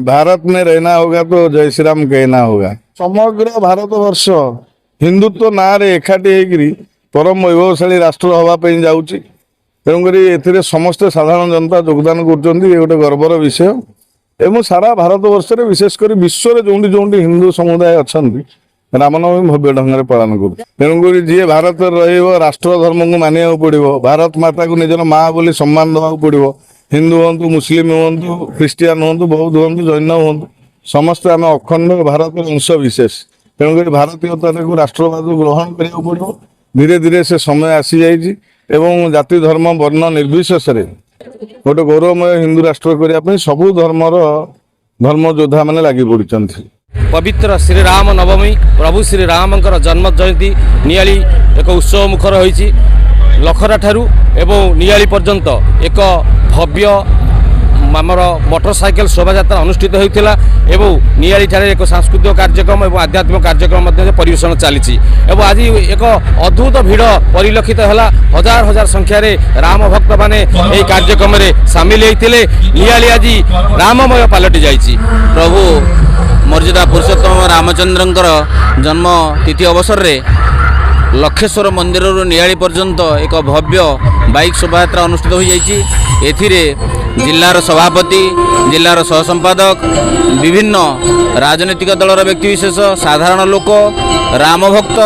भारत में रहना होगा तो जय श्री राम कहना होगा। समग्र भारत वर्ष हिंदुत्व ना रे एकाठी होकरी परम वैभवशाली राष्ट्र हवाई जाऊँगी। तेणुक समस्ते साधारण जनता योगदान कर गोटे गर्वर विषय एवं सारा भारत वर्ष में विशेषकर विश्व जो जो हिंदू समुदाय अच्छा रामनवमी भव्य ढंग से पालन कर। तेणुक जी भारत राष्ट्र धर्म को मानिया पड़ो, भारत माता को निजर माँ बोली सम्मान देवा पड़ो। हिंदू हूँ, मुस्लिम हूँ, ख्रीस्टियान हूँ, बौद्ध हूँ, जैन हूँ, समस्ते आम अखंड भारत अंश विशेष। तेणुक भारतीयता को राष्ट्रवाद ग्रहण करने पड़ो। धीरे धीरे से समय आसी जाइए एवं जाति धर्म वर्ण निर्विशेष गोटे गौरवमय हिंदू राष्ट्र करने सबू धर्म योद्धा मैंने लगी पड़ी। पवित्र श्री राम नवमी प्रभु श्री राम जन्म जयंती नियाली एक उत्सव मुखर होईची। लखरा ठारू एवं नियाली पर्यंत एक भव्य आमर मोटरसाइकेल शोभायात्रा अनुष्ठित होता एवं नियाली ठारे एक सांस्कृतिक कार्यक्रम और आध्यात्मिक कार्यक्रम परिवेषण चली। आज एक अद्भुत भिड़ परिलक्षित है। हजार हजार संख्यार राम भक्त मैंने यह कार्यक्रम में सामिल होते। नियाली आज राममय पलटि जाइए। प्रभु मर्यादा पुरुषोत्तम रामचंद्रंकर जन्म तिथि अवसर रे लक्षेश्वर मंदिर नियाली पर्यंत एक भव्य बाइक शोभायात्रा अनुष्ठित हो जाइए। जिलार सभापति, जिलार सहसंपादक, विभिन्न राजनीतिक दलर व्यक्तिविशेष, साधारण लोक, राम भक्त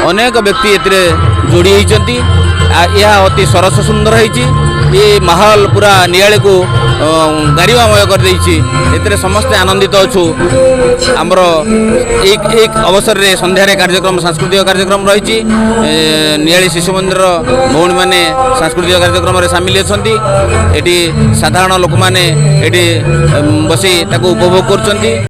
अनेक व्यक्ति एथिरे जोड़ी होती। यह अति सरस सुंदर ये माहौल पूरा नियाली को गारिमामय कर देइछि। समस्ते आनंदित अच्छु। आमर एक अवसर रे संध्यारे कार्यक्रम सांस्कृतिक कार्यक्रम रही। नियाली शिशु मंदिर भौणी मैंने सांस्कृतिक कार्यक्रम में सामिल अछंती। एटी साधारण लोक मैंने एटी बसी ताको उपभोग करछंती।